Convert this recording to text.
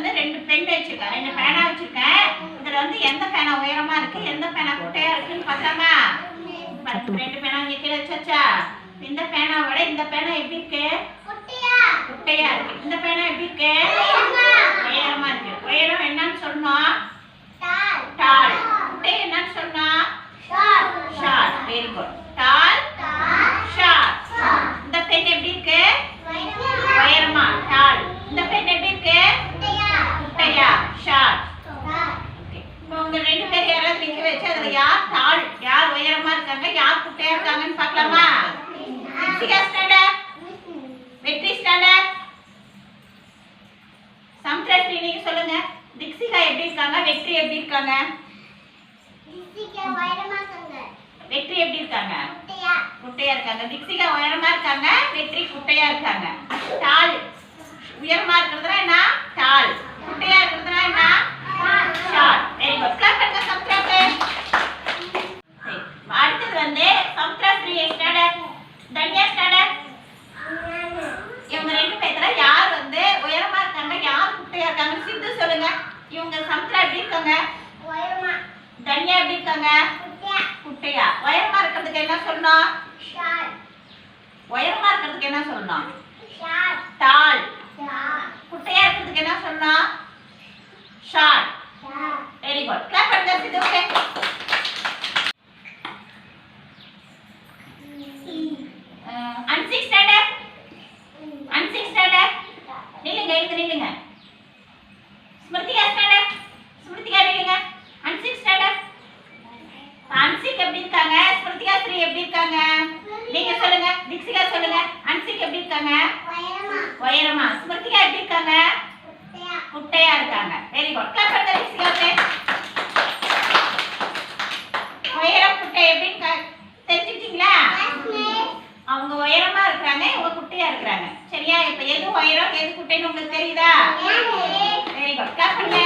வந்து ரெண்டு பென் வச்சிருக்கேன், ரெண்டு பேனா வச்சிருக்கேன். இதுல வந்து எந்த பேனா உயரமா இருக்கு, எந்த பேனா குட்டையா இருக்குன்னு பார்க்கலாமா? ரெண்டு பேனா இங்க கீழே வச்சாச்சா? இந்த பேனாவோட இந்த பேனா எப்படி இருக்கு? குட்டையா இருக்கு. இந்த பேனா எப்படி இருக்கு? உயரமா இருக்கு. உயரம் என்னன்னு சொன்னோம்? டால். குட்டை என்னன்னு சொன்னோம்? Short. Very good. Tall, short. இந்த பென் எப்படி இருக்கு? உயரமா, டால். இந்த பென் எப்படி இருக்கு? குட்டையா, ஷார்ட். இப்போ உங்க ரெண்டு பேர் யாராவது நிக்க வச்சு அதுல யார் டால், யார் உயரமா இருக்காங்க, யார் குட்டையா இருக்காங்கன்னு பார்க்கலாமா? வெற்றிகா ஸ்டாண்டர்ட், வெற்றி ஸ்டாண்டர்ட், சம்த்ரஸ்ரீ நீங்க சொல்லுங்க. திக்ஷிகா எப்படி இருக்காங்க, வெற்றி எப்படி இருக்காங்க? வெற்றி எப்படி இருக்காங்க? குட்டையா இருக்காங்க. திக்ஷிகா உயரமா இருக்காங்க, வெற்றி குட்டையா இருக்காங்க. டால் உயரமா இருக்கிறதுனா என்ன? டால். குட்டையா இருக்கிறதுனா என்ன? ஷார்ட். Very good. கிளாப் பண்ணுங்க சம்த்ராக்கு. அடுத்து வந்து சம்த்ரஸ்ரீ ஸ்டாண்டர்ட், தன்யா ஸ்டாண்டர்ட். இவங்க ரெண்டு பேத்துல யார் வந்து உயரமா இருக்காங்க, யார் குட்டையா இருக்காங்க? சித்து சொல்லுங்க. இவங்க சம்த்ரா எப்படி இருக்காங்க? தன்யா எப்படி இருக்காங்க? குட்டையா. உயரமா இருக்கிறதுக்கு என்ன சொல்லணும்? உயரமா இருக்கிறதுக்கு என்ன சொல்லணும்? டால். குட்டையா இருக்கிறதுக்கு என்ன சொல்லணும்? ஷார்ட். Very good. கிளாப் பண்ணுங்க சித்துக்கு. அன்சிக் ஸ்டாண்டர்ட், அன்சிக் ஸ்டாண்டர்ட். நில்லுங்க, இங்க நில்லுங்க. ஸ்மிருதிகா ஸ்டாண்டர்ட், ஸ்மிருதிகா நில்லுங்க. அன்சிக் ஸ்டாண்டர்ட். அன்சிக் எப்படி இருக்காங்க? ஸ்மிருதிகா ஸ்ரீ எப்படி இருக்காங்க? நீங்க சொல்லுங்க. திக்ஷிகா சொல்லுங்க. அன்சிக் எப்படி இருக்காங்க? உயரமா. ஸ்மிருதிகா எப்படி இருக்காங்க? குட்டையா இருக்காங்க. Very good. கிளாப் பண்ணுங்க திக்ஷிகாக்கு. உயரம் குட்டை எப்படின்னு தெரிஞ்சுக்கிட்டீங்களா? அவங்க உயரமா இருக்காங்க, இவங்க குட்டையா இருக்காங்க. சரியா? இப்ப எது உயரம் எது குட்டைன்னு உங்களுக்கு தெரியுதா? Very good. கிளாப் பண்ணுங்க.